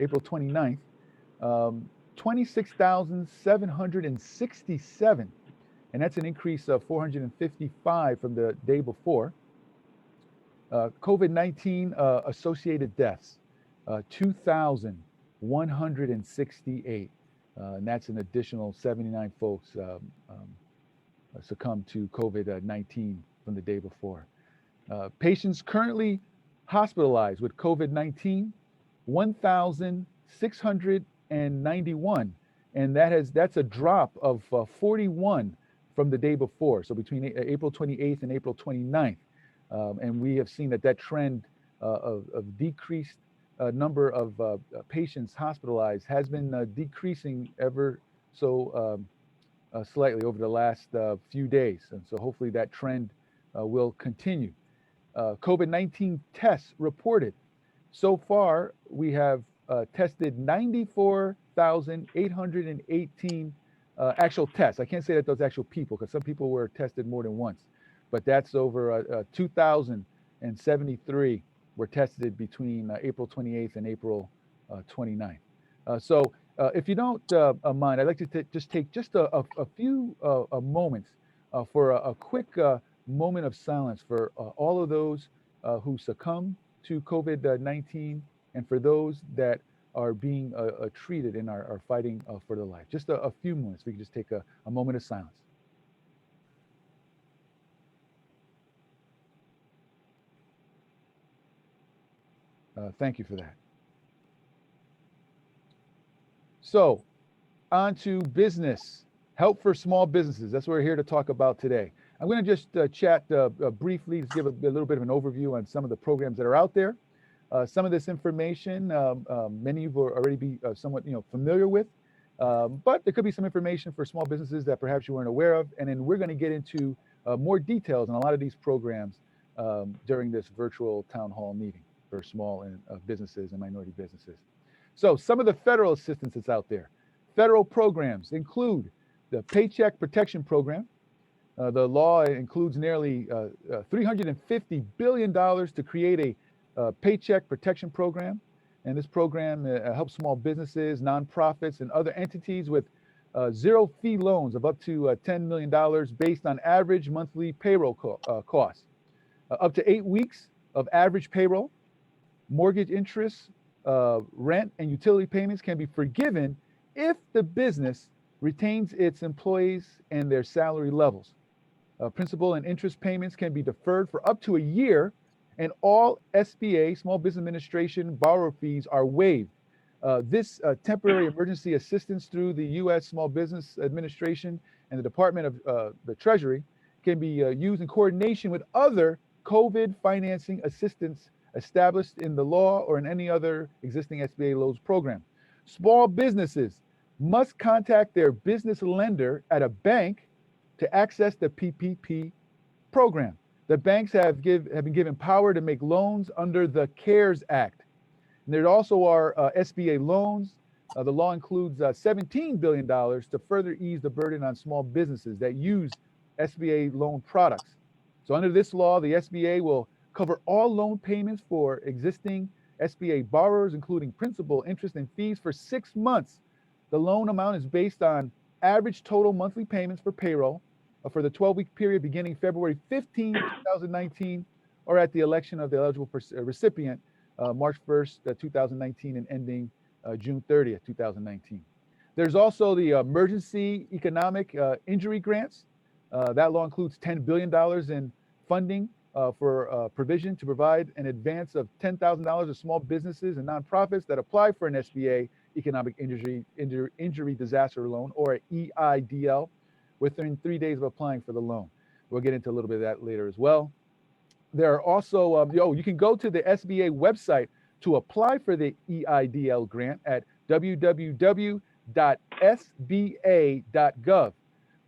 April 29th, 26,767, and that's an increase of 455 from the day before. COVID-19 associated deaths, 2,168, and that's an additional 79 folks succumbed to COVID-19 from the day before. Patients currently hospitalized with COVID-19, 1,691, and that's a drop of 41 from the day before. So between April 28th and April 29th, and we have seen that trend of decreased number of patients hospitalized has been decreasing ever so slightly over the last few days, and so hopefully that trend will continue. COVID-19 tests reported. So far, we have tested 94,818 actual tests. I can't say that those actual people, because some people were tested more than once, but that's over 2,073 were tested between April 28th and April 29th. So if you don't mind, I'd like to just take a few moments for a quick moment of silence for all of those who succumb to COVID-19 and for those that are being treated and are fighting for their life. Just a few moments. We can just take a moment of silence. Thank you for that. So, on to business. Help for small businesses. That's what we're here to talk about today. I'm going to just chat briefly, just give a little bit of an overview on some of the programs that are out there. Some of this information, many of you will already be somewhat familiar with, but there could be some information for small businesses that perhaps you weren't aware of. And then we're going to get into more details on a lot of these programs during this virtual town hall meeting for small and businesses and minority businesses. So some of the federal assistance that's out there. Federal programs include the Paycheck Protection Program. The law includes nearly $350 billion to create a Paycheck Protection Program. And this program helps small businesses, nonprofits, and other entities with zero fee loans of up to $10 million based on average monthly payroll costs. Up to 8 weeks of average payroll, mortgage interest, rent, and utility payments can be forgiven if the business retains its employees and their salary levels. Principal and interest payments can be deferred for up to a year, and all SBA, Small Business Administration, borrower fees are waived. This temporary emergency assistance through the U.S. Small Business Administration and the Department of the Treasury can be used in coordination with other COVID financing assistance established in the law or in any other existing SBA loans program. Small businesses must contact their business lender at a bank to access the PPP program. The banks have been given power to make loans under the CARES Act. And there also are SBA loans. The law includes $17 billion to further ease the burden on small businesses that use SBA loan products. So under this law, the SBA will cover all loan payments for existing SBA borrowers, including principal, interest, and fees for 6 months. The loan amount is based on average total monthly payments for payroll for the 12-week period beginning February 15, 2019, or at the election of the eligible recipient, March 1st, 2019, and ending June 30th, 2019. There's also the Emergency Economic Injury Grants. That law includes $10 billion in funding for provision to provide an advance of $10,000 to small businesses and nonprofits that apply for an SBA Economic Injury Disaster Loan, or an EIDL, within 3 days of applying for the loan. We'll get into a little bit of that later as well. There are also, you can go to the SBA website to apply for the EIDL grant at www.sba.gov.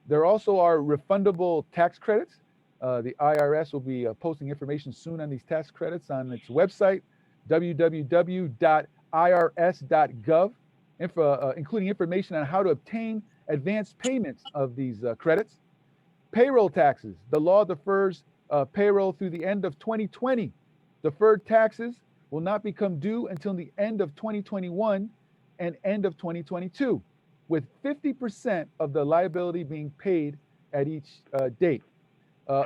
There also are refundable tax credits. The IRS will be posting information soon on these tax credits on its website, www.irs.gov, including information on how to obtain advanced payments of these credits. Payroll taxes. The law defers payroll through the end of 2020. Deferred taxes will not become due until the end of 2021 and end of 2022, with 50% of the liability being paid at each date.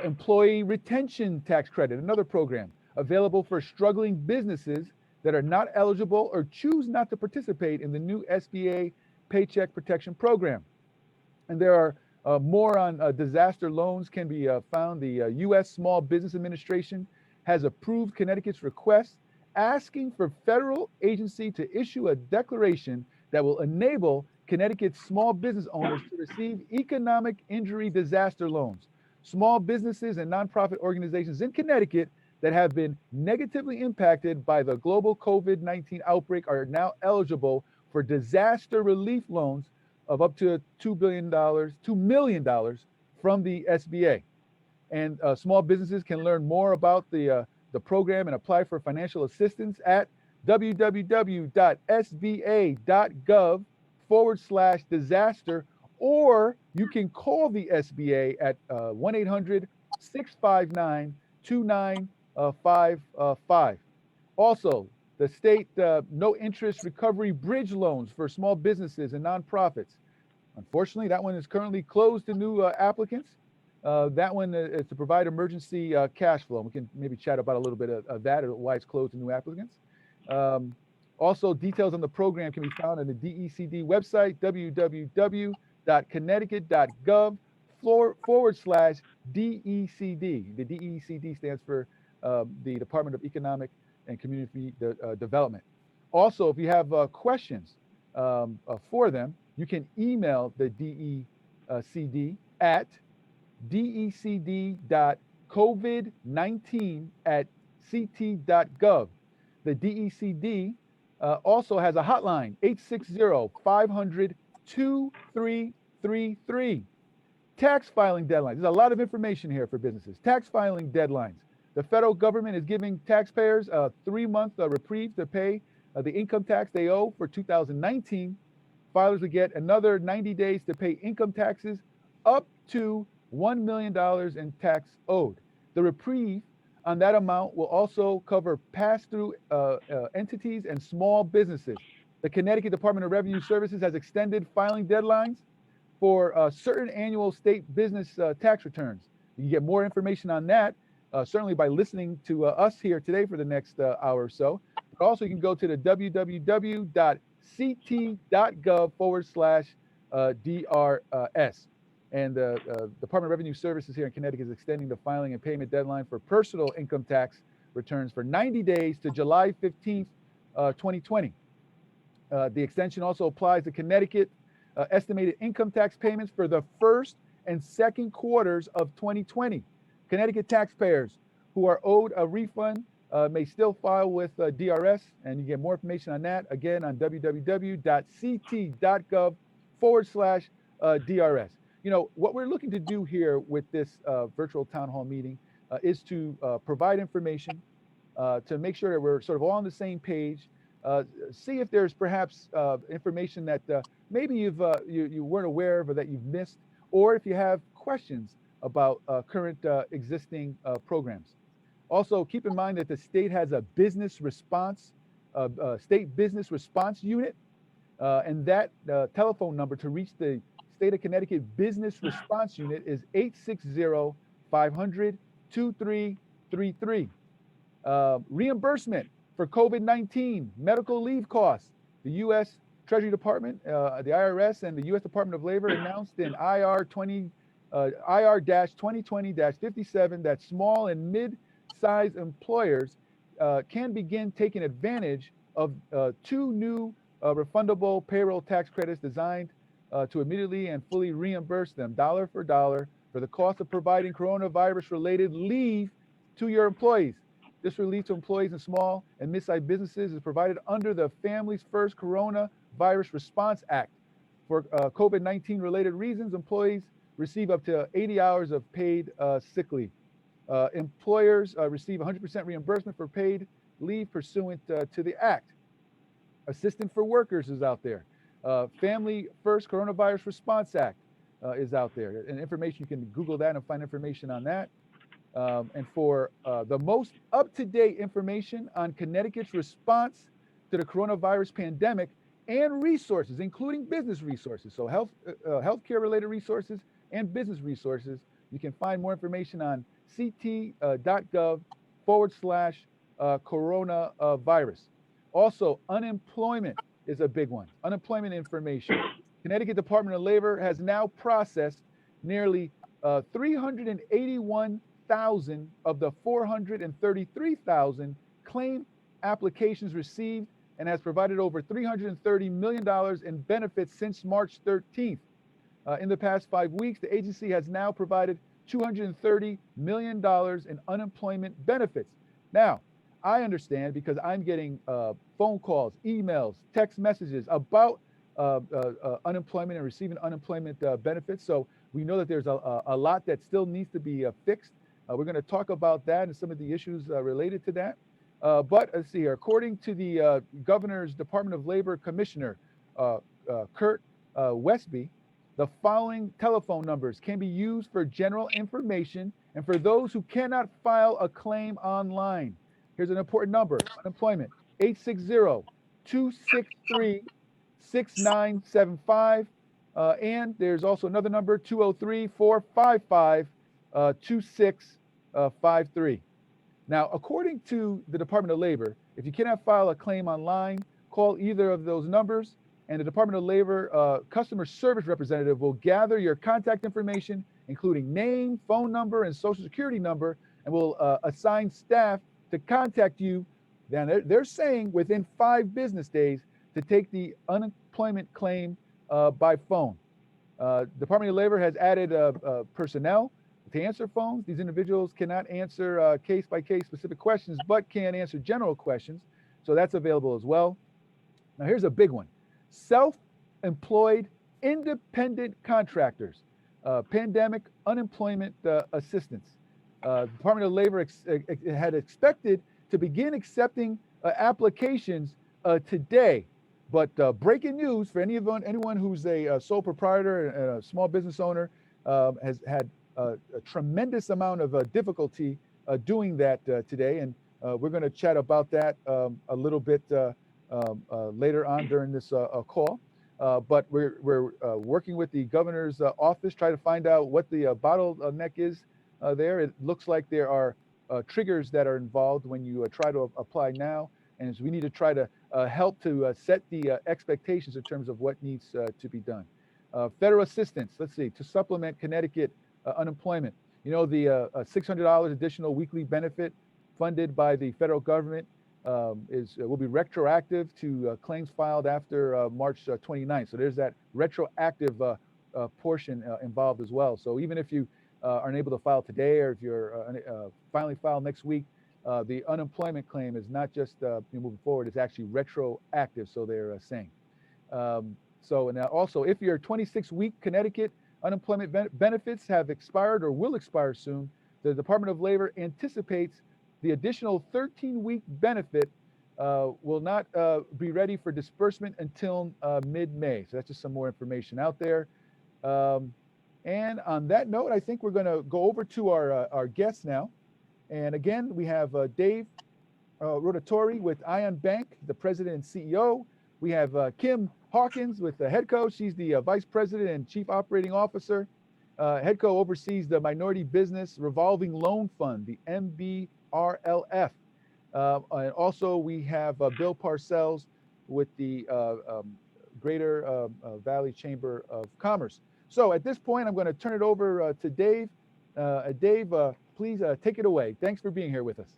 Employee Retention Tax Credit, another program available for struggling businesses that are not eligible or choose not to participate in the new SBA Paycheck Protection Program. And there are more on disaster loans can be found. The U.S. Small Business Administration has approved Connecticut's request asking for federal agency to issue a declaration that will enable Connecticut's small business owners to receive economic injury disaster loans. Small businesses and nonprofit organizations in Connecticut that have been negatively impacted by the global COVID-19 outbreak are now eligible for disaster relief loans of up to $2 million from the SBA. And small businesses can learn more about the program and apply for financial assistance at www.sba.gov/disaster, or you can call the SBA at 1-800-659-2955. Also, the state no interest recovery bridge loans for small businesses and nonprofits. Unfortunately, that one is currently closed to new applicants. That one is to provide emergency cash flow. We can maybe chat about a little bit of that, or why it's closed to new applicants. Also, details on the program can be found on the DECD website, www.connecticut.gov/DECD. The DECD stands for the Department of Economic and Community Development. Also, if you have questions for them, you can email the DECD at dec.covid19@ct.gov. The DECD also has a hotline, 860-500-2333. Tax filing deadlines. There's a lot of information here for businesses. Tax filing deadlines. The federal government is giving taxpayers a 3-month reprieve to pay the income tax they owe for 2019. Filers will get another 90 days to pay income taxes up to $1 million in tax owed. The reprieve on that amount will also cover pass-through entities and small businesses. The Connecticut Department of Revenue Services has extended filing deadlines for certain annual state business tax returns. You can get more information on that, certainly by listening to us here today for the next hour or so. But also you can go to the www.ct.gov/DRS. And the Department of Revenue Services here in Connecticut is extending the filing and payment deadline for personal income tax returns for 90 days to July 15th, 2020. The extension also applies to Connecticut estimated income tax payments for the first and second quarters of 2020. Connecticut taxpayers who are owed a refund may still file with DRS, and you get more information on that again on www.ct.gov/DRS. You know, what we're looking to do here with this virtual town hall meeting is to provide information to make sure that we're sort of all on the same page. See if there's perhaps information that maybe you weren't aware of or that you've missed, or if you have questions about current existing programs. Also, keep in mind that the state has a business response, state business response unit, and that telephone number to reach the State of Connecticut Business Response Unit is 860-500-2333. Reimbursement for COVID-19 medical leave costs. The U.S. Treasury Department, the IRS, and the U.S. Department of Labor announced in IR-2020-57 that small and mid-sized employers can begin taking advantage of 2 new refundable payroll tax credits designed to immediately and fully reimburse them dollar for dollar for the cost of providing coronavirus-related leave to your employees. This relief to employees in small and mid-sized businesses is provided under the Families First Coronavirus Response Act. For COVID-19 related reasons, employees receive up to 80 hours of paid sick leave. Employers receive 100% reimbursement for paid leave pursuant to the Act. Assistance for Workers is out there. Family First Coronavirus Response Act is out there. And information, you can Google that and find information on that. And for the most up-to-date information on Connecticut's response to the coronavirus pandemic and resources, including business resources, so healthcare related resources and business resources, you can find more information on ct.gov/coronavirus. Also, unemployment is a big one. Unemployment information. Connecticut Department of Labor has now processed nearly 381,000 of the 433,000 claim applications received and has provided over $330 million in benefits since March 13th. In the past 5 weeks, the agency has now provided $230 million in unemployment benefits. Now, I understand because I'm getting phone calls, emails, text messages about unemployment and receiving unemployment benefits. So we know that there's a lot that still needs to be fixed. We're going to talk about that and some of the issues related to that. But let's see here. According to the Governor's Department of Labor Commissioner, Kurt Westby, the following telephone numbers can be used for general information and for those who cannot file a claim online. Here's an important number, unemployment, 860-263-6975. And there's also another number, 203-455-2653. Now, according to the Department of Labor, if you cannot file a claim online, call either of those numbers, and the Department of Labor customer service representative will gather your contact information, including name, phone number, and social security number, and will assign staff to contact you. Then they're saying within 5 business days to take the unemployment claim by phone. Department of Labor has added personnel to answer phones. These individuals cannot answer case-by-case specific questions, but can answer general questions. So that's available as well. Now here's a big one. Self-employed independent contractors, pandemic unemployment assistance. Department of Labor had expected to begin accepting applications today, but breaking news for anyone who's a sole proprietor and a small business owner has had a tremendous amount of difficulty doing that today, and we're going to chat about that a little bit later on during this call. But we're working with the governor's office, trying to find out what the bottleneck is there. It looks like there are triggers that are involved when you try to apply now, and so we need to try to help to set the expectations in terms of what needs to be done. Federal assistance, let's see, to supplement Connecticut unemployment. You know, the $600 additional weekly benefit funded by the federal government will be retroactive to claims filed after March 29th. So there's that retroactive portion involved as well. So even if you aren't able to file today, or if you're finally file next week, the unemployment claim is not just moving forward, it's actually retroactive, so they're saying. So now also, if your 26-week Connecticut unemployment benefits have expired or will expire soon, the Department of Labor anticipates the additional 13-week benefit will not be ready for disbursement until mid-May. So that's just some more information out there. And on that note, I think we're going to go over to our guests now. And again, we have Dave Rotatori with Ion Bank, the president and CEO. We have Kim Hawkins with the head coach. She's the vice president and chief operating officer. Head coach oversees the Minority Business Revolving Loan Fund, the MBRLF. And also we have Bill Purcell with the Greater Valley Chamber of Commerce. So at this point, I'm going to turn it over to Dave. Dave, please take it away. Thanks for being here with us.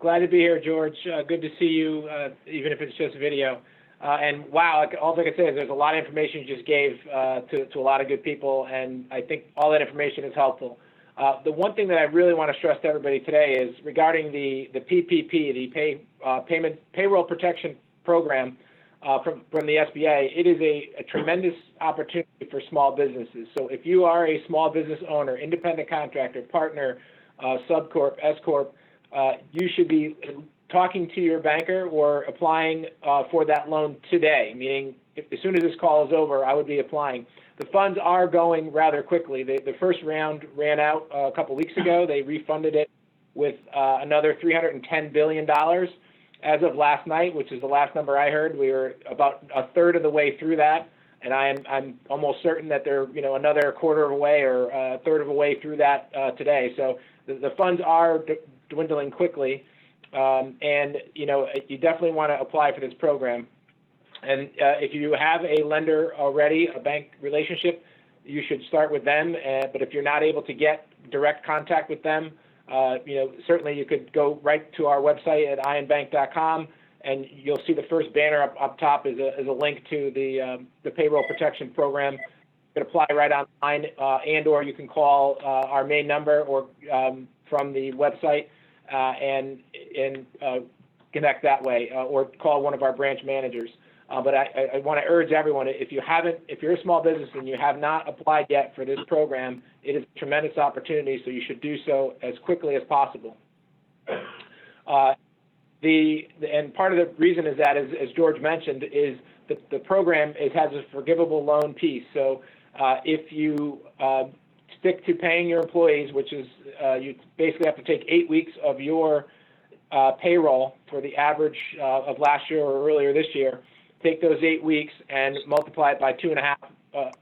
Glad to be here, George. Good to see you, even if it's just video. And wow, all I can say is there's a lot of information you just gave to a lot of good people, and I think all that information is helpful. The one thing that I really want to stress to everybody today is regarding the PPP, the Payroll Protection Program from the SBA. It is a tremendous opportunity for small businesses. So if you are a small business owner, independent contractor, partner, subcorp, S-corp, you should be talking to your banker or applying for that loan today, meaning as soon as this call is over, I would be applying. The funds are going rather quickly. The first round ran out a couple weeks ago. They refunded it with another $310 billion as of last night, which is the last number I heard. We were about a third of the way through that, and I'm almost certain that they're another quarter of a way or a third of a way through that today. So the funds are dwindling quickly, and you definitely want to apply for this program. And if you have a lender already, a bank relationship, you should start with them. But if you're not able to get direct contact with them, certainly you could go right to our website at inbank.com, and you'll see the first banner up top is a link to the Payroll Protection Program. You can apply right online, and/or you can call our main number or from the website and connect that way, or call one of our branch managers. But I want to urge everyone, if you're a small business and you have not applied yet for this program, it is a tremendous opportunity, so you should do so as quickly as possible. And part of the reason is that, as George mentioned, is the program has a forgivable loan piece. So if you stick to paying your employees, which is you basically have to take 8 weeks of your payroll for the average of last year or earlier this year, take those 8 weeks and multiply it by 2.5.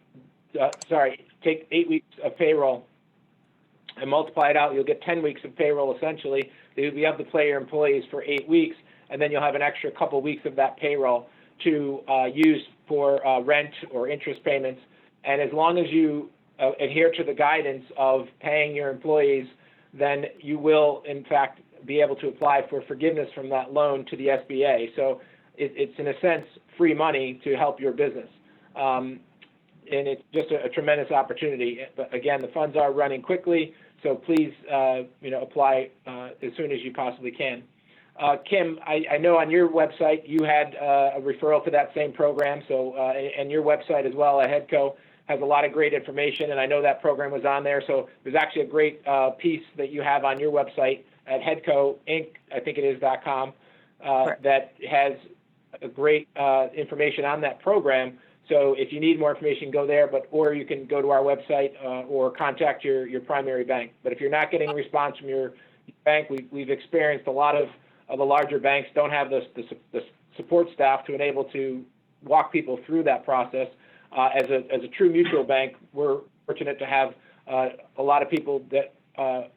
Take 8 weeks of payroll and multiply it out. You'll get 10 weeks of payroll essentially. You have to pay your employees for 8 weeks, and then you'll have an extra couple weeks of that payroll to use for rent or interest payments. And as long as you adhere to the guidance of paying your employees, then you will, in fact, be able to apply for forgiveness from that loan to the SBA. So it's in a sense free money to help your business, and it's just a tremendous opportunity. But again, the funds are running quickly, so please apply as soon as you possibly can. Kim, I know on your website you had a referral to that same program, so and your website as well, HEDCO, has a lot of great information, and I know that program was on there. So there's actually a great piece that you have on your website at HEDCO Inc., I think it is .com, that has a great information on that program. So if you need more information, go there, or you can go to our website or contact your primary bank. But if you're not getting a response from your bank, we've experienced a lot of the larger banks don't have the support staff to enable to walk people through that process. As a true mutual bank, we're fortunate to have a lot of people that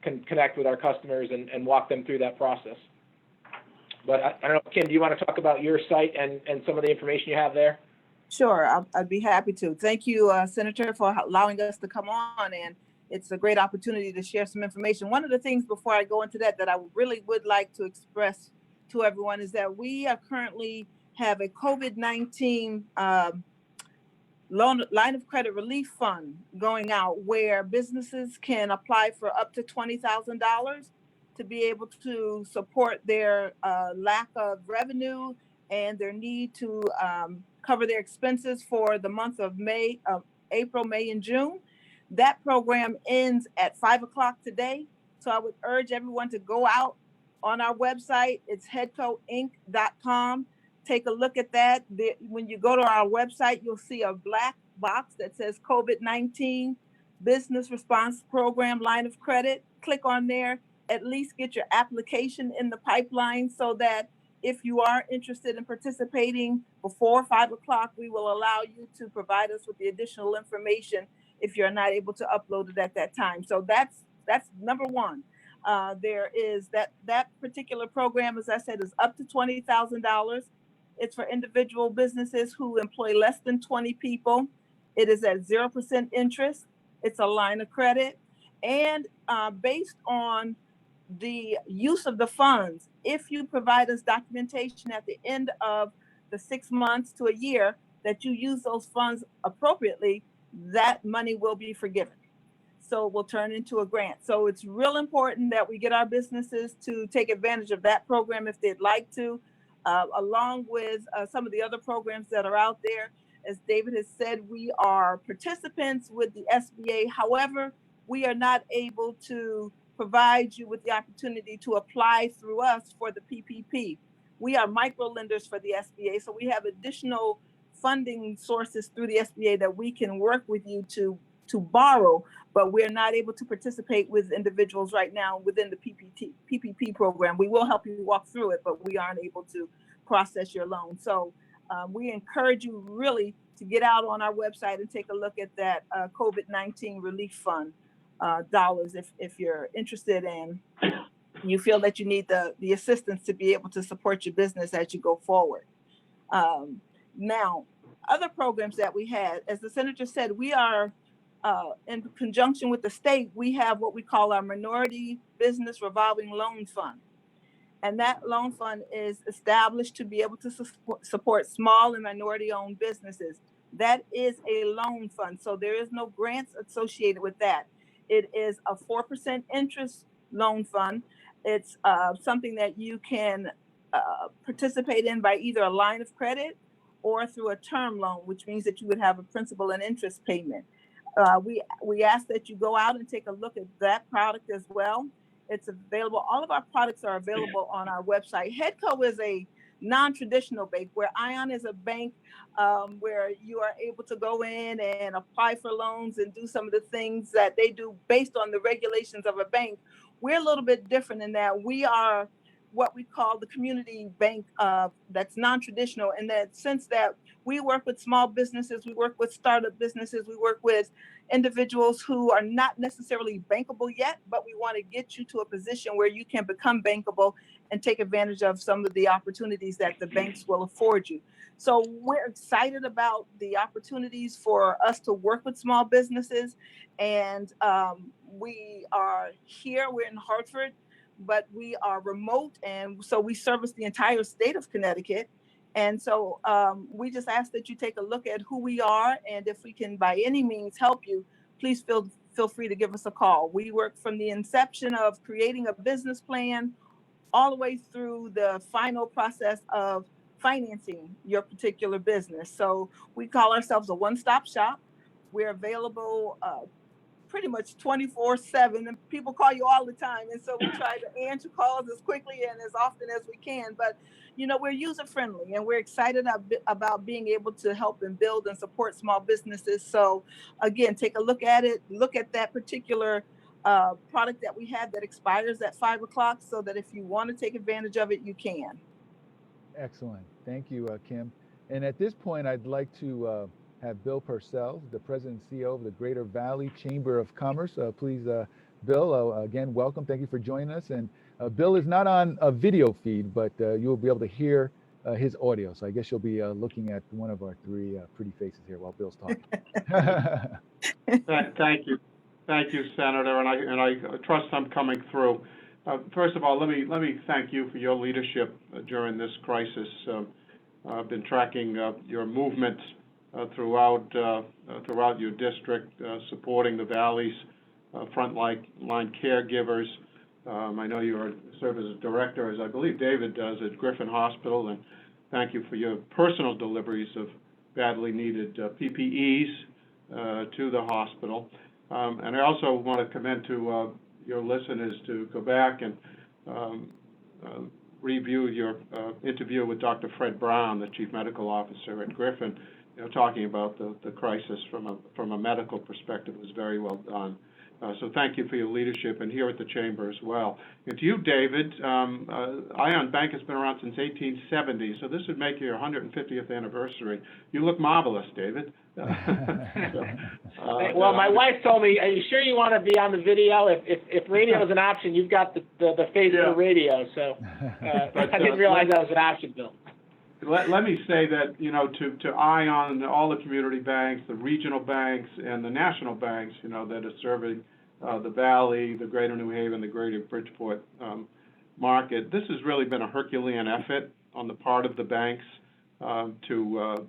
can connect with our customers and walk them through that process. But I don't know, Kim, do you want to talk about your site and some of the information you have there? Sure, I'd be happy to. Thank you, Senator, for allowing us to come on, and it's a great opportunity to share some information. One of the things before I go into that I really would like to express to everyone is that we are currently have a COVID-19 line of credit relief fund going out where businesses can apply for up to $20,000 to be able to support their lack of revenue and their need to cover their expenses for the month of April, May, and June. That program ends at 5 o'clock today. So I would urge everyone to go out on our website. It's headcoinc.com. Take a look at that. When you go to our website, you'll see a black box that says COVID-19 Business Response Program Line of Credit. Click on there. At least get your application in the pipeline so that if you are interested in participating before 5 o'clock, we will allow you to provide us with the additional information if you're not able to upload it at that time. So that's number one. There is that particular program, as I said, is up to $20,000. It's for individual businesses who employ less than 20 people. It is at 0% interest. It's a line of credit. And based on the use of the funds, if you provide us documentation at the end of the 6 months to a year that you use those funds appropriately, that money will be forgiven. So it will turn into a grant. So it's real important that we get our businesses to take advantage of that program if they'd like to, along with some of the other programs that are out there. As David has said, we are participants with the SBA. However, we are not able to provide you with the opportunity to apply through us for the PPP. We are micro lenders for the SBA, so we have additional funding sources through the SBA that we can work with you to borrow, but we're not able to participate with individuals right now within the PPP program. We will help you walk through it, but we aren't able to process your loan. So we encourage you really to get out on our website and take a look at that COVID-19 relief fund dollars if you're interested and you feel that you need the assistance to be able to support your business as you go forward. Now, other programs that we had, as the senator said, we are in conjunction with the state, we have what we call our Minority Business Revolving Loan Fund. And that loan fund is established to be able to support small and minority-owned businesses. That is a loan fund, so there is no grants associated with that. It is a 4% interest loan fund. It's something that you can participate in by either a line of credit or through a term loan, which means that you would have a principal and interest payment. We ask that you go out and take a look at that product as well. It's available. All of our products are available on our website. Headco is a non-traditional bank, where Ion is a bank where you are able to go in and apply for loans and do some of the things that they do based on the regulations of a bank. We're a little bit different in that we are what we call the community bank that's non-traditional, in that sense that we work with small businesses, we work with startup businesses, we work with individuals who are not necessarily bankable yet, but we want to get you to a position where you can become bankable and take advantage of some of the opportunities that the banks will afford you. So we're excited about the opportunities for us to work with small businesses. And we are here, we're in Hartford, but we are remote. And so we service the entire state of Connecticut. And so we just ask that you take a look at who we are, and if we can by any means help you, please feel free to give us a call. We work from the inception of creating a business plan all the way through the final process of financing your particular business. So we call ourselves a one-stop shop. We're available pretty much 24/7, and people call you all the time. And so we try to answer calls as quickly and as often as we can. But, you know, we're user friendly, and we're excited about being able to help and build and support small businesses. So again, take a look at it, look at that particular product that we have that expires at 5 o'clock, so that if you want to take advantage of it, you can. Excellent. Thank you, Kim. And at this point, I'd like to have Bill Purcell, the President and CEO of the Greater Valley Chamber of Commerce. Please, Bill, again, welcome. Thank you for joining us. And Bill is not on a video feed, but you'll be able to hear his audio. So I guess you'll be looking at one of our three pretty faces here while Bill's talking. Thank you. Thank you, Senator, and I trust I'm coming through. First of all, let me thank you for your leadership during this crisis. I've been tracking your movements throughout your district, supporting the Valley's frontline caregivers. I know you serve as a director, as I believe David does, at Griffin Hospital, and thank you for your personal deliveries of badly needed PPEs to the hospital. And I also want to commend to your listeners to go back and review your interview with Dr. Fred Brown, the Chief Medical Officer at Griffin, talking about the crisis from a medical perspective. Was very well done. So thank you for your leadership, and here at the Chamber as well. And to you, David, Ion Bank has been around since 1870, so this would make your 150th anniversary. You look marvelous, David. Well, my wife told me, are you sure you want to be on the video? If radio is an option, you've got the face for radio, so I didn't realize that was an option, Bill. Let me say that, to Ion, all the community banks, the regional banks, and the national banks, that are serving the Valley, the Greater New Haven, the Greater Bridgeport market, this has really been a Herculean effort on the part of the banks to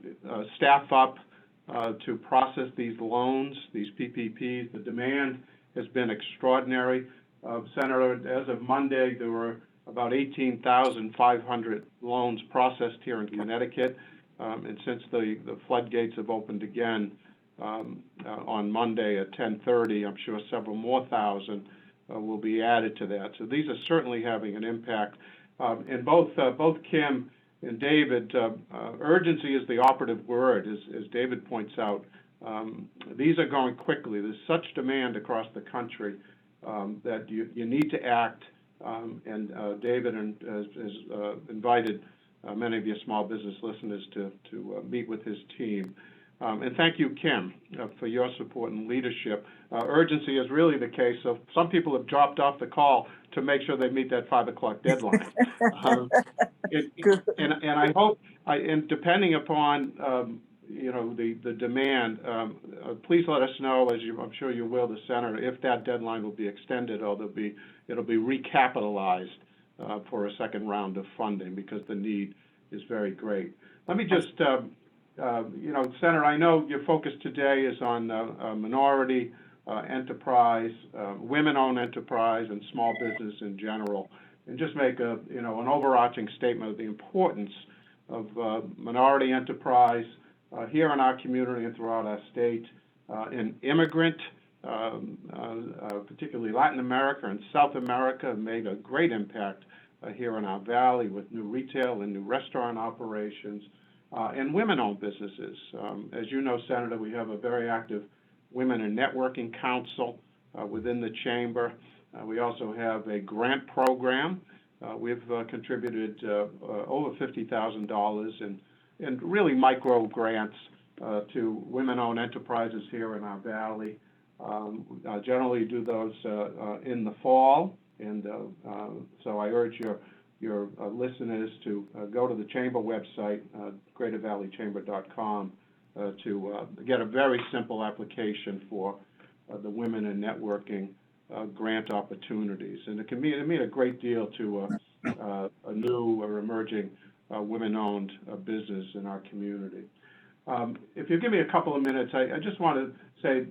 staff up to process these loans, these PPPs. The demand has been extraordinary. Senator, as of Monday, there were about 18,500 loans processed here in Connecticut, and since the floodgates have opened again on Monday at 10:30, I'm sure several more thousand will be added to that. So these are certainly having an impact. And both Kim And David, urgency is the operative word, as David points out. These are going quickly. There's such demand across the country that you need to act. And David has invited many of your small business listeners to meet with his team. And thank you, Kim, for your support and leadership. Urgency is really the case of some people have dropped off the call to make sure they meet that 5 o'clock deadline. And I hope, and depending upon the demand, please let us know, as I'm sure you will, the Senator, if that deadline will be extended or it'll be recapitalized for a second round of funding, because the need is very great. Let me just, Senator, I know your focus today is on minority enterprise, women-owned enterprise, and small business in general, and just make an overarching statement of the importance of minority enterprise here in our community and throughout our state, and immigrant, particularly Latin America and South America, have made a great impact here in our valley with new retail and new restaurant operations, and women-owned businesses. As you know, Senator, we have a very active Women in Networking Council within the Chamber. We also have a grant program. We've contributed over $50,000 in really micro grants to women-owned enterprises here in our valley. Generally do those in the fall, and so I urge your listeners to go to the Chamber website, greatervalleychamber.com, to get a very simple application for the Women in Networking grant opportunities. And it can mean a great deal to a new or emerging women-owned business in our community. If you give me a couple of minutes, I just want to say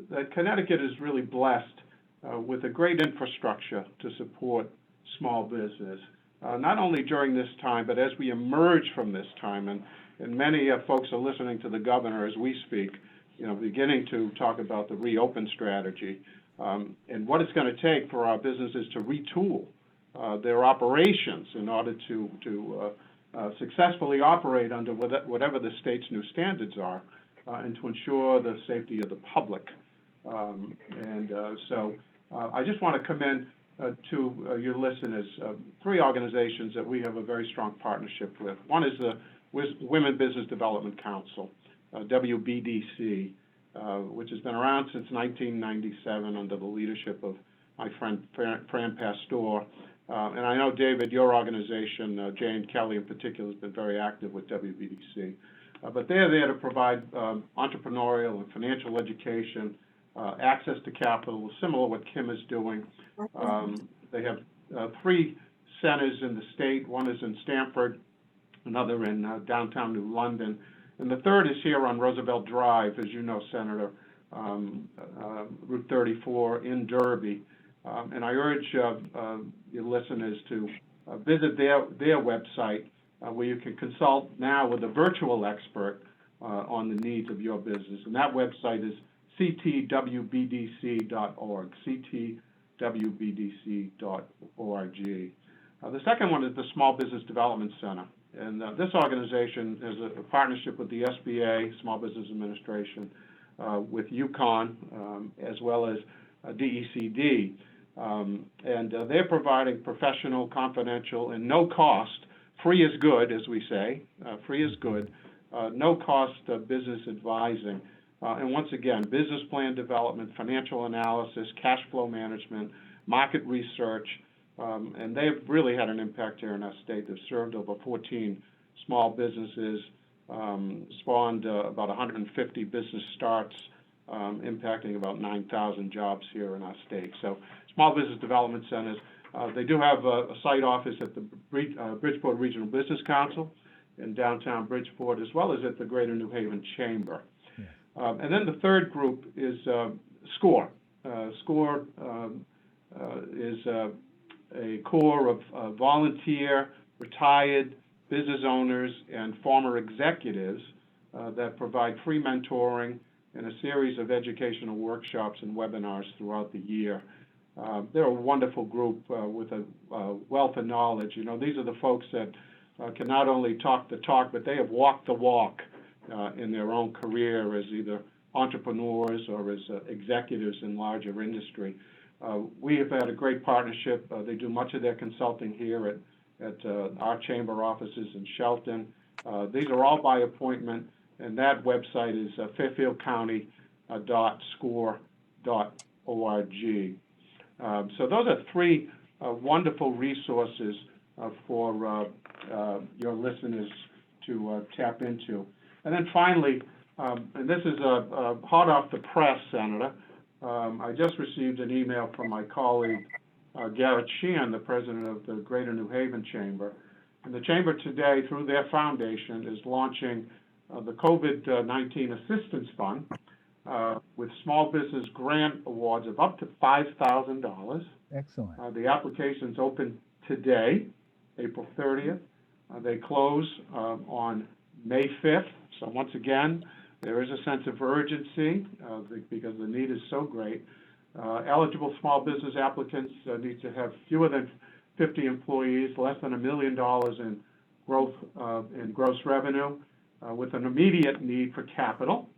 that Connecticut is really blessed with a great infrastructure to support small business, not only during this time, but as we emerge from this time. And many folks are listening to the governor as we speak, beginning to talk about the reopen strategy and what it's going to take for our businesses to retool their operations in order to successfully operate under whatever the state's new standards are, and to ensure the safety of the public. So I just want to commend to your listeners three organizations that we have a very strong partnership with. One is the Women Business Development Council, WBDC, which has been around since 1997 under the leadership of my friend Fran Pastor. And I know, David, your organization, Jane Kelly in particular, has been very active with WBDC. But they're there to provide entrepreneurial and financial education, access to capital, similar to what Kim is doing. They have 3 centers in the state. One is in Stamford, another in downtown New London, and the third is here on Roosevelt Drive, as you know, Senator, Route 34 in Derby. And I urge your listeners to visit their website, where you can consult now with a virtual expert on the needs of your business. And that website is ctwbdc.org, ctwbdc.org. The second one is the Small Business Development Center. And this organization is a partnership with the SBA, Small Business Administration, with UConn, as well as DECD. And they're providing professional, confidential, and no cost, free is good, as we say, free is good, no cost business advising. And once again, business plan development, financial analysis, cash flow management, market research, and they've really had an impact here in our state. They've served over 14 small businesses, spawned about 150 business starts, impacting about 9,000 jobs here in our state. So Small Business Development Centers, they do have a site office at the Bridgeport Regional Business Council in downtown Bridgeport, as well as at the Greater New Haven Chamber. And then the third group is SCORE. SCORE is a core of volunteer, retired business owners, and former executives that provide free mentoring and a series of educational workshops and webinars throughout the year. They're a wonderful group with a wealth of knowledge. These are the folks that can not only talk the talk, but they have walked the walk in their own career as either entrepreneurs or as executives in larger industry. We have had a great partnership. They do much of their consulting here at our chamber offices in Shelton. These are all by appointment, and that website is fairfieldcounty.score.org. So those are three wonderful resources for your listeners to tap into. And then finally, and this is hot off the press, Senator, I just received an email from my colleague, Garrett Sheehan, the president of the Greater New Haven Chamber. And the Chamber today, through their foundation, is launching the COVID-19 Assistance Fund with small business grant awards of up to $5,000. Excellent. The application's open today, April 30th. They close on May 5th. So once again, there is a sense of urgency because the need is so great. Eligible small business applicants need to have fewer than 50 employees, less than $1 million in gross revenue, with an immediate need for capital.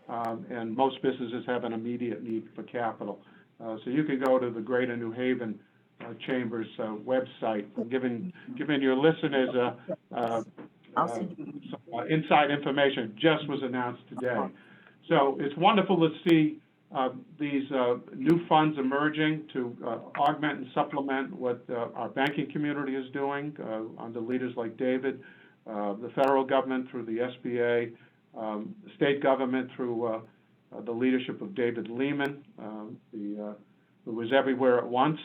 And most businesses have an immediate need for capital. So you can go to the Greater New Haven Chamber's website, giving your listeners some inside information just was announced today. So it's wonderful to see these new funds emerging to augment and supplement what our banking community is doing under leaders like David, the federal government through the SBA, the state government through the leadership of David Lehman, who was everywhere at once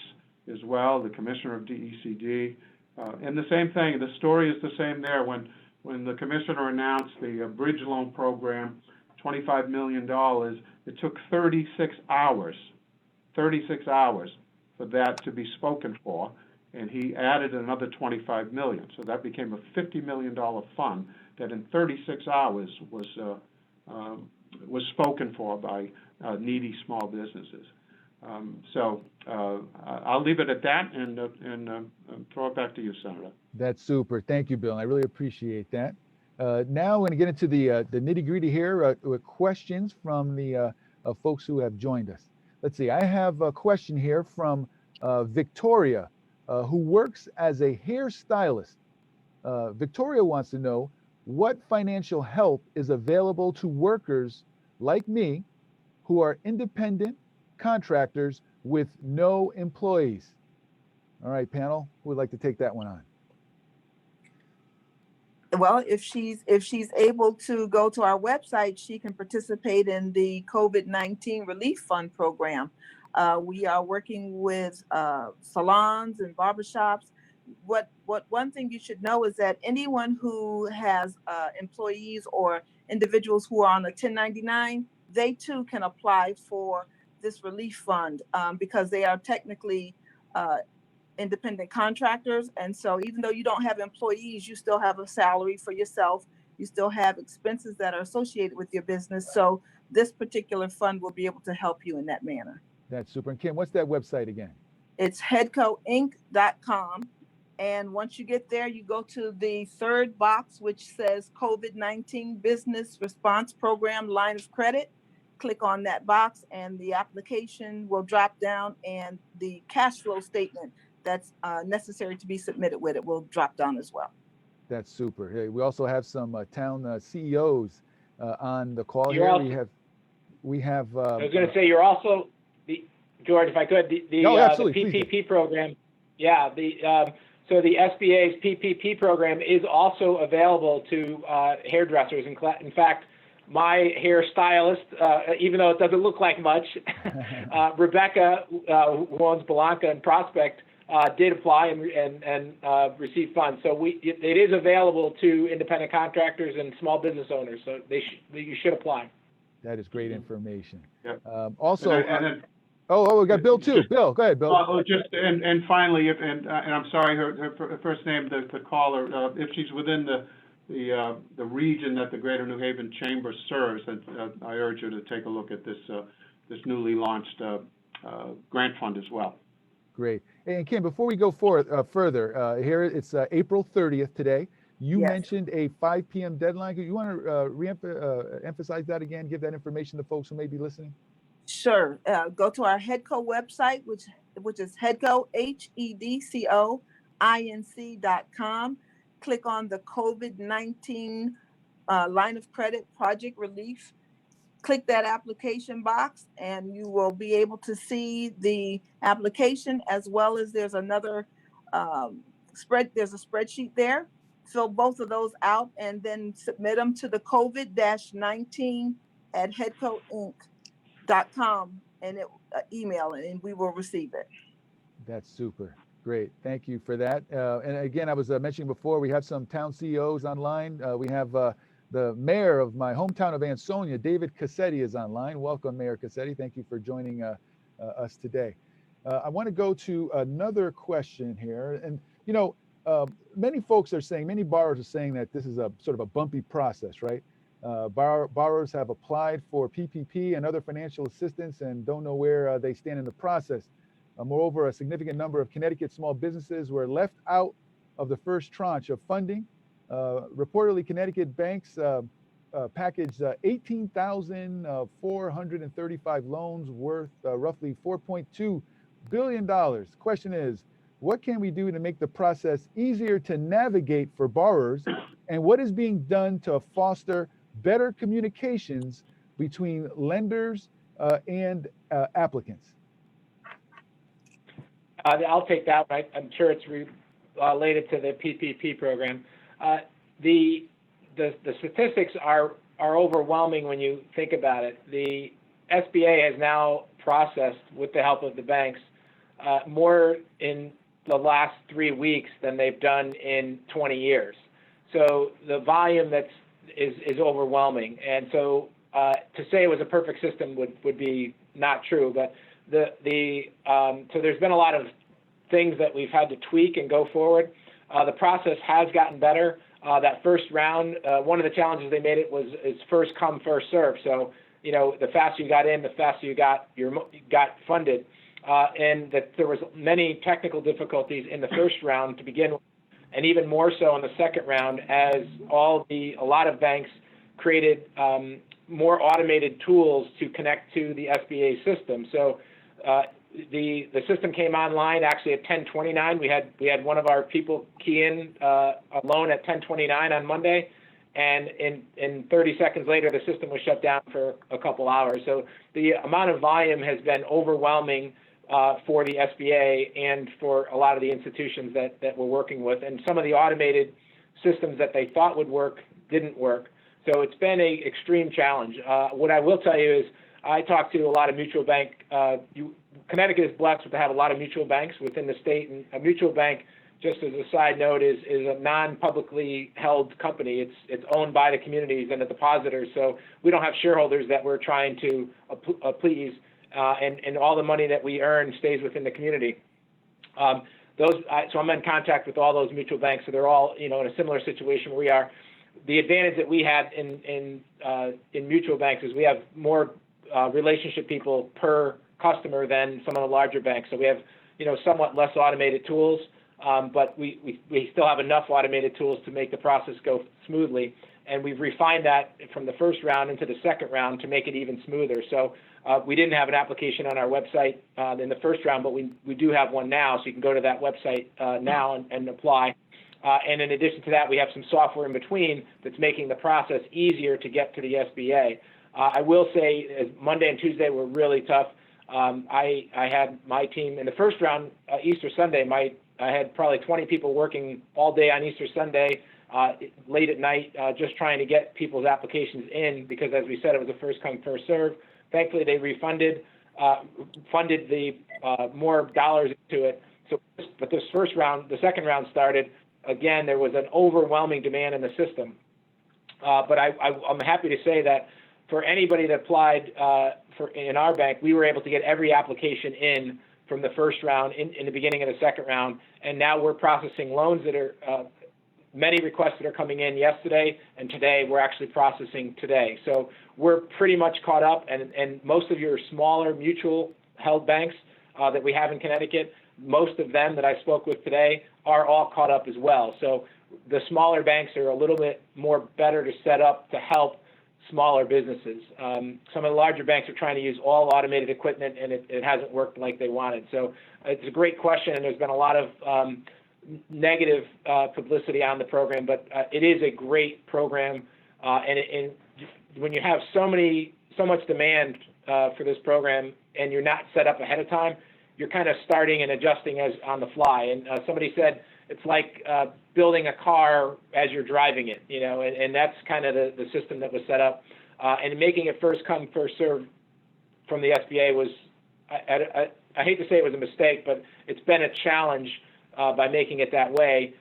as well, the commissioner of DECD. And the same thing, the story is the same there. When the commissioner announced the bridge loan program, $25 million, it took 36 hours for that to be spoken for, and he added another $25 million. So that became a $50 million fund that in 36 hours was spoken for by needy small businesses. So I'll leave it at that and throw it back to you, Senator. That's super. Thank you, Bill. I really appreciate that. Now I'm going to get into the nitty-gritty here with questions from the folks who have joined us. Let's see. I have a question here from Victoria, who works as a hairstylist. Victoria wants to know what financial help is available to workers like me who are independent contractors with no employees. All right, panel, who would like to take that one on? Well, if she's able to go to our website, she can participate in the COVID-19 Relief Fund program. We are working with salons and barbershops. What one thing you should know is that anyone who has employees or individuals who are on a 1099, they too can apply for this relief fund because they are technically independent contractors. And so even though you don't have employees, you still have a salary for yourself. You still have expenses that are associated with your business. So this particular fund will be able to help you in that manner. That's super. And Kim, what's that website again? It's headcoinc.com. And once you get there, you go to the third box, which says COVID-19 Business Response Program Line of Credit. Click on that box and the application will drop down, and the cash flow statement that's necessary to be submitted with it will drop down as well. That's super. Hey, we also have some town CEOs on the call You're here. also, we have. I was going to say you're also George, if I could, the PPP program. Yeah, so the SBA's PPP program is also available to hairdressers. In fact, my hairstylist, even though it doesn't look like much, Rebecca, who owns Blanca and Prospect, did apply and receive funds. So it is available to independent contractors and small business owners. So you should apply. That is great information. Yep. Also, we got Bill too. Bill, go ahead, Bill. And finally, and I'm sorry, her first name, the caller, if she's within the region that the Greater New Haven Chamber serves, I urge her to take a look at this newly launched grant fund as well. Great. And Kim, before we go forward further, here it's April 30th today. You Yes. mentioned a 5 p.m. deadline. You want to emphasize that again? Give that information to folks who may be listening. Sure. Go to our HEDCO website, which is HEDCO, HEDCOINC.com. Click on the COVID-19 line of credit project relief. Click that application box, and you will be able to see the application, as well as there's another there's a spreadsheet there. Fill both of those out and then submit them to the COVID-19 at HEDCOINC.com and email it, and we will receive it. That's super. Great. Thank you for that. And again, I was mentioning before, we have some town CEOs online. We have the mayor of my hometown of Ansonia, David Cassetti, is online. Welcome, Mayor Cassetti. Thank you for joining us today. I want to go to another question here. And, you know, many folks are saying, many borrowers are saying that this is a sort of a bumpy process, right? Borrowers have applied for PPP and other financial assistance and don't know where they stand in the process. Moreover, a significant number of Connecticut small businesses were left out of the first tranche of funding. Reportedly, Connecticut banks packaged 18,435 loans worth roughly $4.2 billion. Question is, what can we do to make the process easier to navigate for borrowers? And what is being done to foster better communications between lenders and applicants? I'll take that. I'm sure it's related to the PPP program. The statistics are overwhelming when you think about it. The SBA has now processed, with the help of the banks, more in the last 3 weeks than they've done in 20 years. So the volume is overwhelming. And so to say it was a perfect system would be not true. But so there's been a lot of things that we've had to tweak and go forward. The process has gotten better. That first round, one of the challenges they made is first come, first serve. So, you know, the faster you got in, the faster you got funded. And that there was many technical difficulties in the first round to begin with, and even more so in the second round, as a lot of banks created more automated tools to connect to the SBA system. So the system came online actually at 10:29. We had one of our people key in a loan at 10:29 on Monday, and in 30 seconds later the system was shut down for a couple hours. So the amount of volume has been overwhelming for the SBA and for a lot of the institutions that we're working with, and some of the automated systems that they thought would work didn't work. So it's been an extreme challenge. What I will tell you is I talked to a lot of mutual bank. Connecticut is blessed to have a lot of mutual banks within the state, and a mutual bank, just as a side note, is a non-publicly held company. It's owned by the communities and the depositors, so we don't have shareholders that we're trying to please, and all the money that we earn stays within the community. So I'm in contact with all those mutual banks, so they're all, you know, in a similar situation where we are. The advantage that we have in mutual banks is we have more relationship people per customer than some of the larger banks. So we have, you know, somewhat less automated tools, but we still have enough automated tools to make the process go smoothly. And we've refined that from the first round into the second round to make it even smoother. So we didn't have an application on our website in the first round, but we do have one now. So you can go to that website now and apply. And in addition to that, we have some software in between that's making the process easier to get to the SBA. I will say Monday and Tuesday were really tough. I had my team in the first round, Easter Sunday, I had probably 20 people working all day on Easter Sunday, late at night, just trying to get people's applications in, because as we said, it was a first come, first serve. Thankfully, they funded the more dollars into it. So, but this first round, the second round started, again, there was an overwhelming demand in the system. But I'm happy to say that for anybody that applied in our bank, we were able to get every application in from the first round in the beginning of the second round. And now we're processing loans that are, many requests that are coming in yesterday, and today we're actually processing today. So we're pretty much caught up, and most of your smaller mutual held banks that we have in Connecticut, most of them that I spoke with today are all caught up as well. So the smaller banks are a little bit more better to set up to help smaller businesses. Some of the larger banks are trying to use all automated equipment, and it hasn't worked like they wanted. So it's a great question, and there's been a lot of negative publicity on the program, but it is a great program, and when you have so much demand for this program and you're not set up ahead of time, you're kind of starting and adjusting as on the fly. And somebody said it's like building a car as you're driving it, you know, and that's kind of the system that was set up. And making it first come, first serve from the SBA was, I hate to say it was a mistake, but it's been a challenge by making it that way,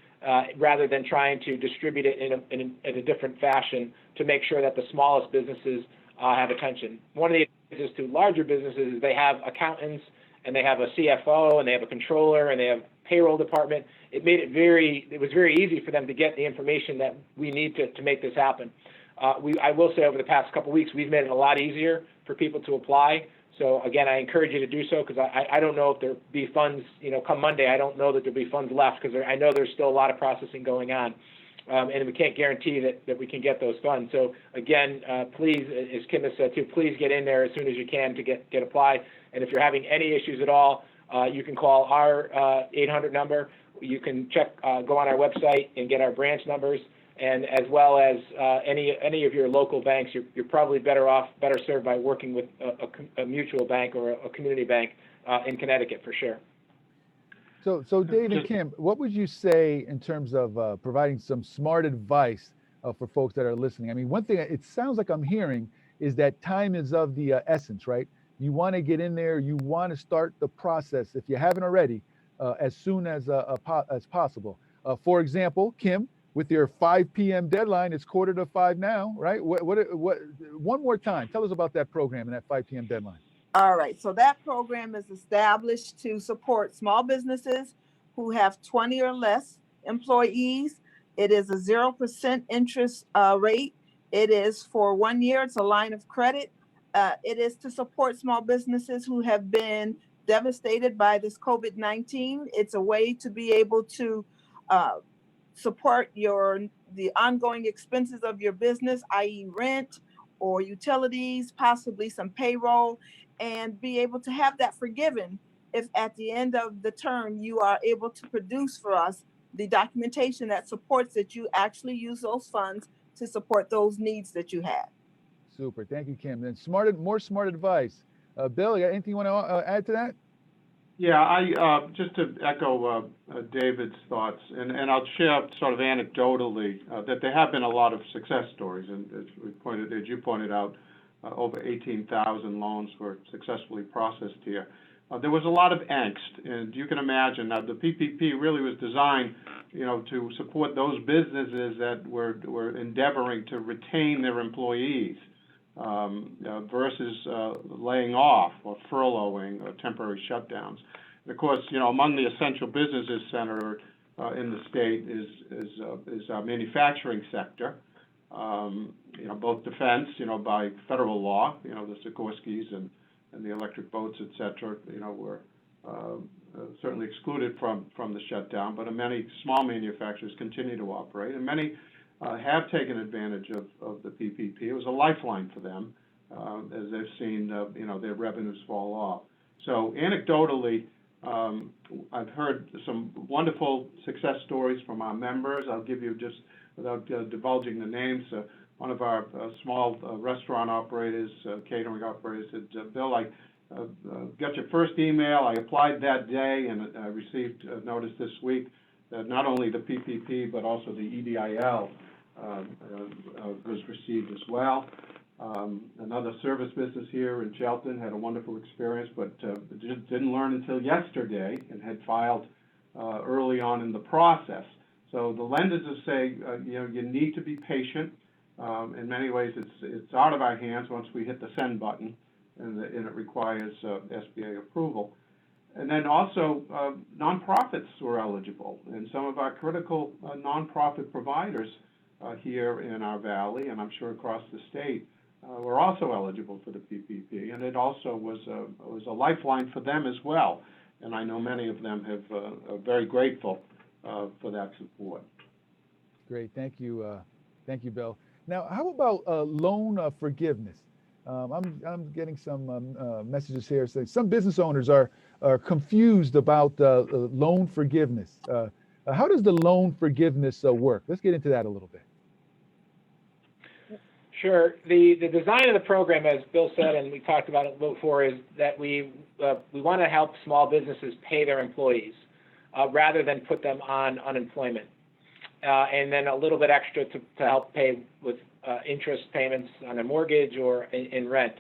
rather than trying to distribute it in a different fashion to make sure that the smallest businesses have attention. One of the advantages to larger businesses is they have accountants, and they have a CFO, and they have a controller, and they have payroll department. It was very easy for them to get the information that we need to make this happen. I will say over the past couple of weeks, we've made it a lot easier for people to apply. So again, I encourage you to do so, because I don't know if there'll be funds, you know, come Monday. I don't know that there'll be funds left, because I know there's still a lot of processing going on. And we can't guarantee that we can get those funds. So again, please, as Kim has said too, please get in there as soon as you can to get applied. And if you're having any issues at all, you can call our 800 number. You can go on our website and get our branch numbers, and as well as any of your local banks. You're probably better served by working with a mutual bank or a community bank in Connecticut for sure. So Dave and Kim, what would you say in terms of providing some smart advice for folks that are listening? I mean, one thing it sounds like I'm hearing is that time is of the essence, right? You want to get in there, you want to start the process, if you haven't already, as soon as possible. For example, Kim, with your 5 p.m. deadline, it's 4:45 now, right? What? One more time, tell us about that program and that 5 p.m. deadline. All right, so that program is established to support small businesses who have 20 or less employees. It is a 0% interest rate. It is for 1 year. It's a line of credit. It is to support small businesses who have been devastated by this COVID-19. It's a way to be able to support the ongoing expenses of your business, i.e. rent or utilities, possibly some payroll, and be able to have that forgiven if at the end of the term you are able to produce for us the documentation that supports that you actually use those funds to support those needs that you have. Super, thank you, Kim. Then more smart advice. Bill, you got anything you want to add to that? Yeah, I just to echo David's thoughts, and I'll share sort of anecdotally that there have been a lot of success stories, and as you pointed out, over 18,000 loans were successfully processed here. There was a lot of angst, and you can imagine that the PPP really was designed, you know, to support those businesses that were endeavoring to retain their employees versus laying off or furloughing or temporary shutdowns. And of course, you know, among the essential businesses center in the state is our manufacturing sector. You know, both defense, you know, by federal law, you know, the Sikorsky's and the electric boats, et cetera, you know, were certainly excluded from the shutdown, but many small manufacturers continue to operate, and many have taken advantage of the PPP. It was a lifeline for them as they've seen, you know, their revenues fall off. So anecdotally, I've heard some wonderful success stories from our members. I'll give you just, without divulging the names, one of our small restaurant operators, catering operators, said, Bill, I got your first email. I applied that day, and I received notice this week that not only the PPP, but also the EDIL was received as well. Another service business here in Shelton had a wonderful experience, but just didn't learn until yesterday and had filed early on in the process. So the lenders will say, you know, you need to be patient. In many ways, it's out of our hands once we hit the send button, and it requires SBA approval. And then also, nonprofits were eligible, and some of our critical nonprofit providers here in our valley, and I'm sure across the state, were also eligible for the PPP, and it also was a lifeline for them as well. And I know many of them are very grateful for that support. Great. Thank you. Thank you, Bill. Now, how about loan forgiveness? I'm getting some messages here saying some business owners are confused about loan forgiveness. How does the loan forgiveness work? Let's get into that a little bit. Sure. The design of the program, as Bill said, and we talked about it before, is that we want to help small businesses pay their employees rather than put them on unemployment, and then a little bit extra to help pay with interest payments on a mortgage or in rent.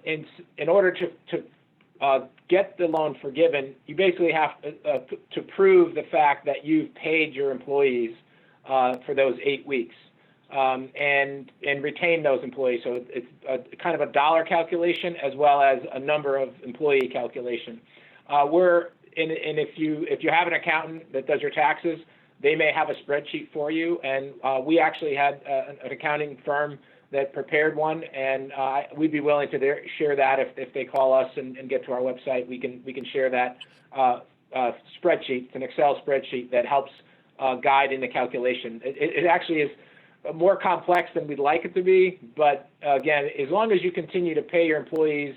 In order to get the loan forgiven, you basically have to prove the fact that you've paid your employees for those 8 weeks. And retain those employees. So it's a kind of a dollar calculation as well as a number of employee calculation. If you have an accountant that does your taxes, they may have a spreadsheet for you. And we actually had an accounting firm that prepared one, and we'd be willing to share that if they call us and get to our website. We can share that spreadsheet. It's an Excel spreadsheet that helps guide in the calculation. It actually is more complex than we'd like it to be, but again, as long as you continue to pay your employees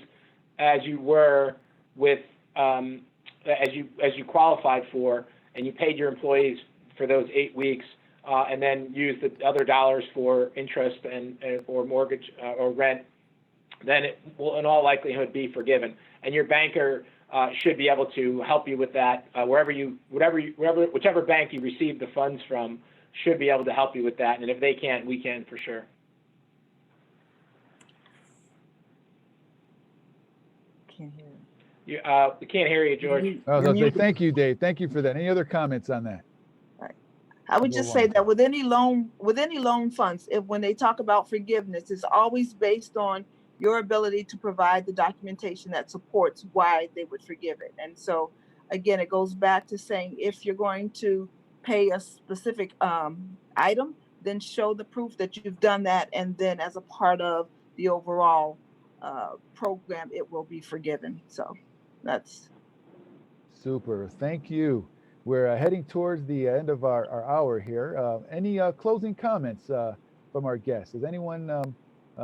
as you were with as you qualified for, and you paid your employees for those 8 weeks, and then use the other dollars for interest and or mortgage or rent, then it will in all likelihood be forgiven, and your banker should be able to help you with that. Whichever bank you receive the funds from should be able to help you with that, and if they can't, we can for sure. Can't hear You, we can't hear you, George. I was going to say thank you, Dave. Thank you for that. Any other comments on that? I would just say that with any loan funds, when they talk about forgiveness, it's always based on your ability to provide the documentation that supports why they would forgive it. And so, again, it goes back to saying if you're going to pay a specific item, then show the proof that you've done that, and then as a part of the overall program, it will be forgiven. So that's super. Thank you. We're heading towards the end of our hour here. Any closing comments from our guests? Does anyone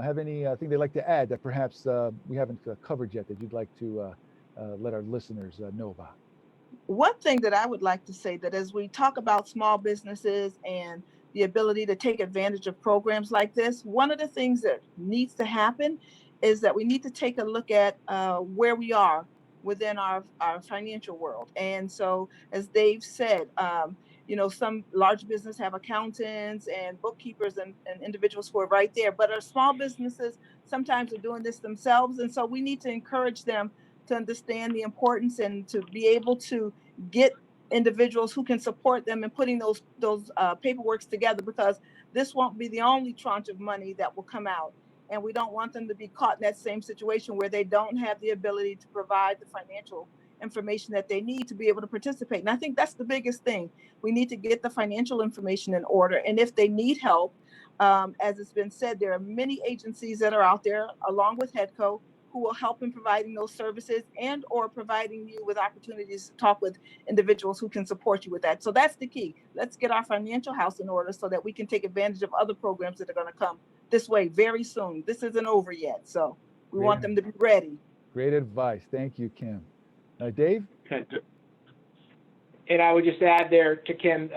have anything they'd like to add that perhaps we haven't covered yet that you'd like to let our listeners know about? one thing that I would like to say, that as we talk about small businesses and the ability to take advantage of programs like this, one of the things that needs to happen is that we need to take a look at where we are within our financial world. And so, as Dave said, some large business have accountants and bookkeepers and individuals who are right there, but our small businesses sometimes are doing this themselves. And so we need to encourage them to understand the importance and to be able to get individuals who can support them in putting those paperworks together, because this won't be the only tranche of money that will come out. And we don't want them to be caught in that same situation where they don't have the ability to provide the financial information that they need to be able to participate. And I think that's the biggest thing. We need to get the financial information in order. And if they need help, as it's been said, there are many agencies that are out there, along with HEDCO, who will help in providing those services and or providing you with opportunities to talk with individuals who can support you with that. So that's the key. Let's get our financial house in order so that we can take advantage of other programs that are going to come this way very soon. This isn't over yet, so we want them to be ready. Great advice. Thank you, Kim. Dave? And I would just add there to Kim,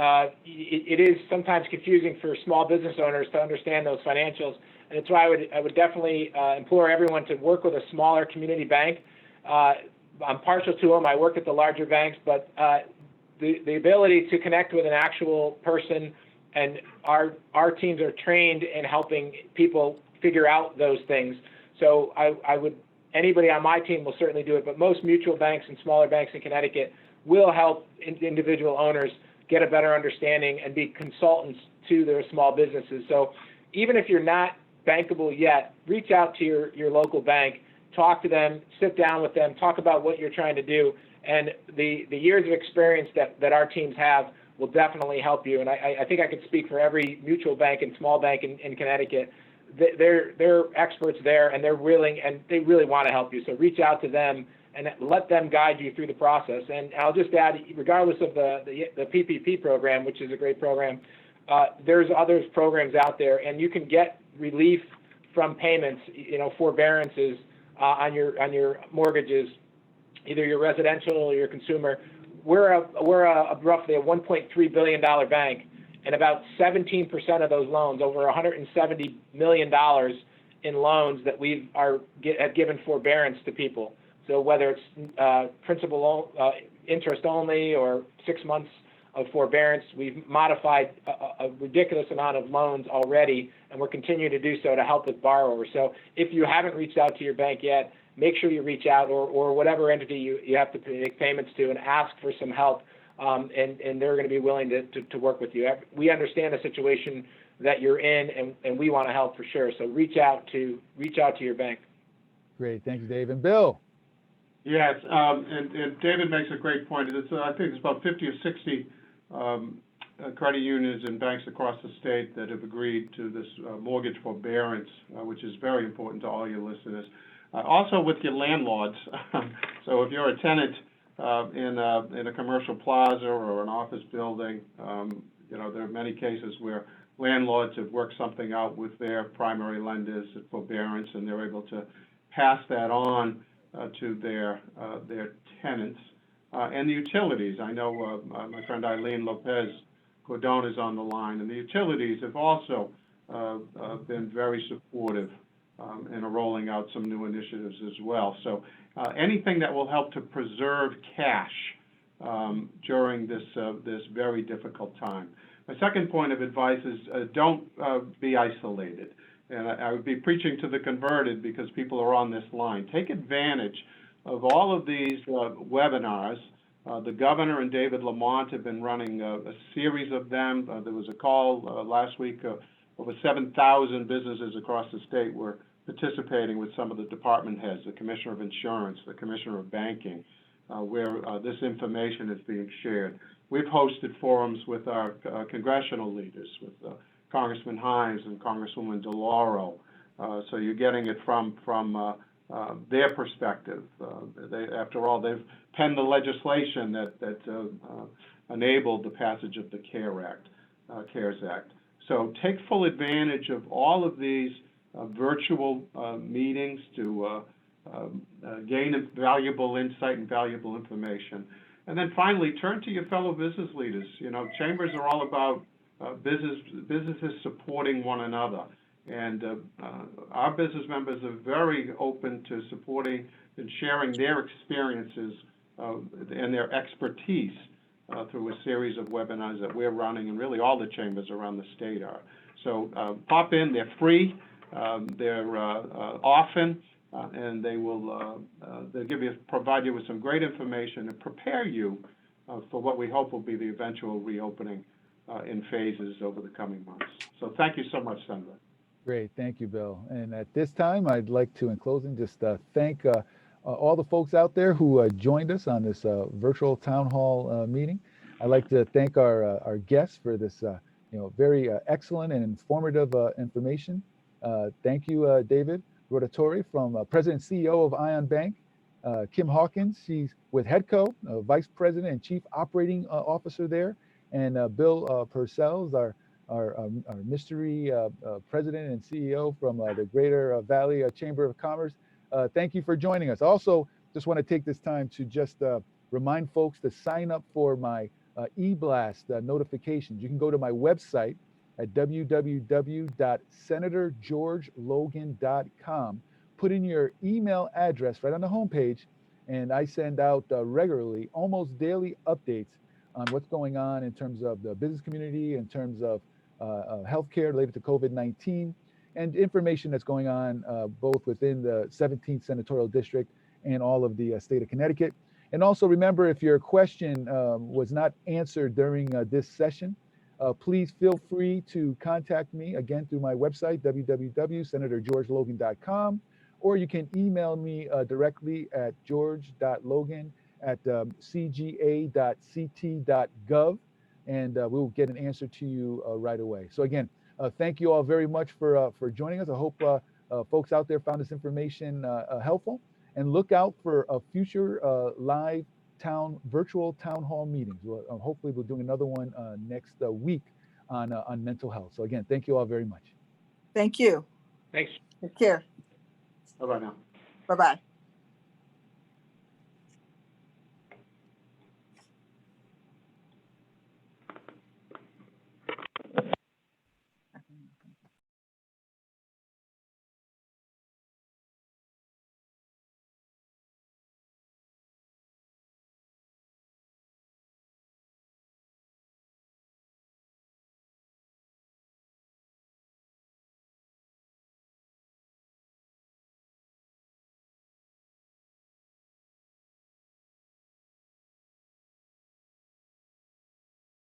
it is sometimes confusing for small business owners to understand those financials. And that's why I would definitely implore everyone to work with a smaller community bank. I'm partial to them. I work at the larger banks, but the ability to connect with an actual person, and our teams are trained in helping people figure out those things. So anybody on my team will certainly do it, but most mutual banks and smaller banks in Connecticut will help individual owners get a better understanding and be consultants to their small businesses. So even if you're not bankable yet, reach out to your local bank, talk to them, sit down with them, talk about what you're trying to do. And the years of experience that our teams have will definitely help you. And I think I could speak for every mutual bank and small bank in Connecticut. They're experts there, and they're willing, and they really want to help you. So reach out to them and let them guide you through the process. And I'll just add, regardless of the PPP program, which is a great program, there's other programs out there, and you can get relief from payments, forbearances on your mortgages, either your residential or your consumer. We're roughly a $1.3 billion bank, and about 17% of those loans, over $170 million in loans that have given forbearance to people. So whether it's principal interest only or 6 months of forbearance, we've modified a ridiculous amount of loans already, and we're continuing to do so to help with borrowers. So if you haven't reached out to your bank yet, make sure you reach out, or whatever entity you have to make payments to, and ask for some help, and they're going to be willing to work with you. We understand the situation that you're in, and we want to help for sure. So reach out to your bank. Great, thank you, Dave. And Bill? Yes, and David makes a great point. I think it's about 50 or 60 credit unions and banks across the state that have agreed to this mortgage forbearance, which is very important to all your listeners. Also with your landlords. So if you're a tenant in a commercial plaza or an office building, there are many cases where landlords have worked something out with their primary lenders at forbearance, and they're able to pass that on to their tenants. And the utilities. I know my friend Eileen Lopez Cordon is on the line, and the utilities have also been very supportive and are rolling out some new initiatives as well. So anything that will help to preserve cash during this very difficult time. My second point of advice is don't be isolated. And I would be preaching to the converted because people are on this line. Take advantage of all of these webinars. The governor and David Lamont have been running a series of them. There was a call last week. Over 7,000 businesses across the state were participating with some of the department heads, the Commissioner of Insurance, the Commissioner of Banking, where this information is being shared. We've hosted forums with our congressional leaders, with Congressman Hines and Congresswoman DeLauro. So you're getting it from their perspective. After all, they've penned the legislation that enabled the passage of the CARES Act. So take full advantage of all of these virtual meetings to gain valuable insight and valuable information. And then finally, turn to your fellow business leaders. Chambers are all about businesses supporting one another. And our business members are very open to supporting and sharing their experiences and their expertise through a series of webinars that we're running, and really all the chambers around the state are. So pop in, they're free, they're often, and they'll provide you with some great information and prepare you for what we hope will be the eventual reopening in phases over the coming months. So thank you so much, Senator. Great, thank you, Bill. And at this time, I'd like to, in closing, just thank all the folks out there who joined us on this virtual town hall meeting. I'd like to thank our guests for this very excellent and informative information. Thank you, David Rotatori, from President and CEO of Ion Bank. Kim Hawkins, she's with Headco, Vice President and Chief Operating Officer there. And Bill Purcell is our mystery President and CEO from the Greater Valley Chamber of Commerce. Thank you for joining us. Also, just want to take this time to just remind folks to sign up for my e-blast notifications. You can go to my website at www.senatorgeorgelogan.com. Put in your email address right on the homepage, and I send out regularly, almost daily updates on what's going on in terms of the business community, in terms of healthcare related to COVID-19, and information that's going on both within the 17th Senatorial District and all of the state of Connecticut. And also remember, if your question was not answered during this session, please feel free to contact me again through my website, www.senatorgeorgelogan.com, or you can email me directly at george.logan@cga.ct.gov, and we'll get an answer to you right away. So again, thank you all very much for joining us. I hope folks out there found this information helpful, and look out for a future live virtual town hall meetings. Hopefully we're doing another one next week on mental health. So again, thank you all very much. Thank you. Thanks. Take care. Bye-bye now. Bye-bye.